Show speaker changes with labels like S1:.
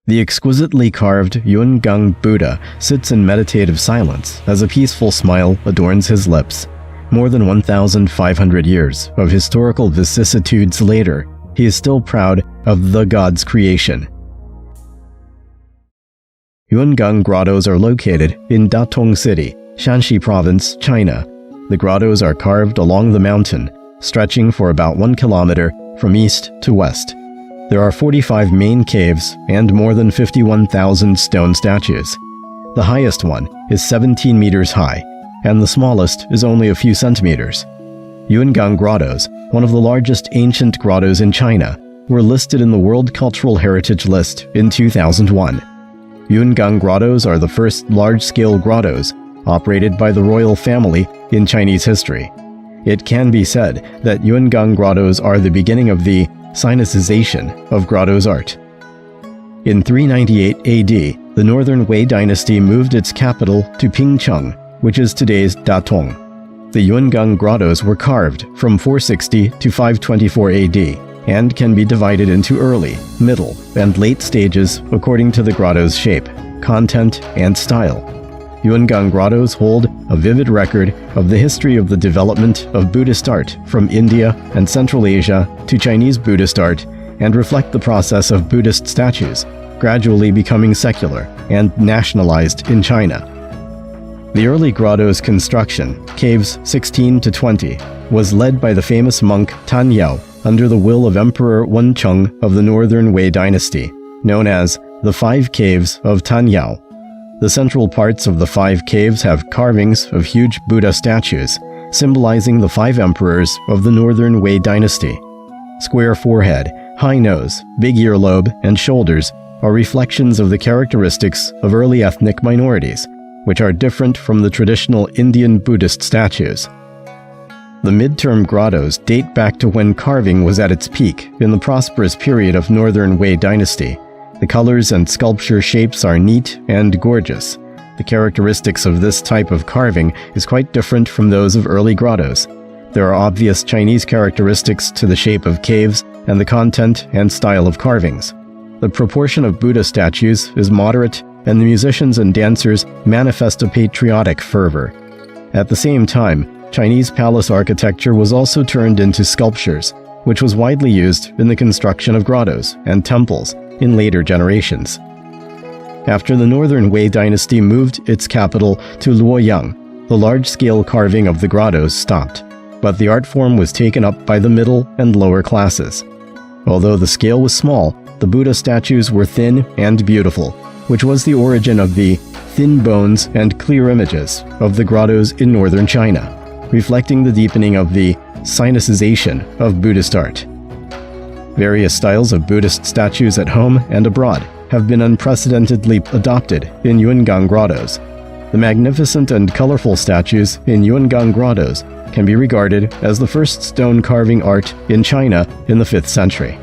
S1: The exquisitely carved Yungang Buddha sits in meditative silence as a peaceful smile adorns his lips. More than 1,500 years of historical vicissitudes later, he is still proud of the God's creation. Yungang Grottoes are located in Datong City, Shanxi Province, China. The grottos are carved along the mountain, stretching for about 1 kilometer from east to west. There are 45 main caves and more than 51,000 stone statues. The highest one is 17 meters high, and the smallest is only a few centimeters. Yungang Grottoes, one of the largest ancient grottos in China, were listed in the World Cultural Heritage List in 2001. Yungang Grottoes are the first large-scale grottos operated by the royal family in Chinese history. It can be said that Yungang Grottoes are the beginning of the Sinicization of grottos art. In 398 AD, the Northern Wei dynasty moved its capital to Pingcheng, which is today's Datong. The Yungang Grottoes were carved from 460 to 524 AD and can be divided into early, middle, and late stages according to the grotto's shape, content, and style. Yungang Grottoes hold a vivid record of the history of the development of Buddhist art from India and Central Asia to Chinese Buddhist art and reflect the process of Buddhist statues gradually becoming secular and nationalized in China. The early grotto's construction, caves 16 to 20, was led by the famous monk Tan Yao under the will of Emperor Wencheng of the Northern Wei dynasty, known as the 5 Caves of Tan Yao. The central parts of the 5 caves have carvings of huge Buddha statues, symbolizing the 5 emperors of the Northern Wei dynasty. Square forehead, high nose, big earlobe, and shoulders are reflections of the characteristics of early ethnic minorities, which are different from the traditional Indian Buddhist statues. The mid-term grottos date back to when carving was at its peak in the prosperous period of Northern Wei dynasty. The colors and sculpture shapes are neat and gorgeous. The characteristics of this type of carving is quite different from those of early grottos. There are obvious Chinese characteristics to the shape of caves and the content and style of carvings. The proportion of Buddha statues is moderate, and the musicians and dancers manifest a patriotic fervor. At the same time, Chinese palace architecture was also turned into sculptures, which was widely used in the construction of grottos and temples in later generations. After the Northern Wei dynasty moved its capital to Luoyang, the large-scale carving of the grottos stopped, but the art form was taken up by the middle and lower classes. Although the scale was small, the Buddha statues were thin and beautiful, which was the origin of the thin bones and clear images of the grottos in northern China, reflecting the deepening of the Sinicization of Buddhist art. Various styles of Buddhist statues at home and abroad have been unprecedentedly adopted in Yungang Grottoes. The magnificent and colorful statues in Yungang Grottoes can be regarded as the first stone carving art in China in the 5th century.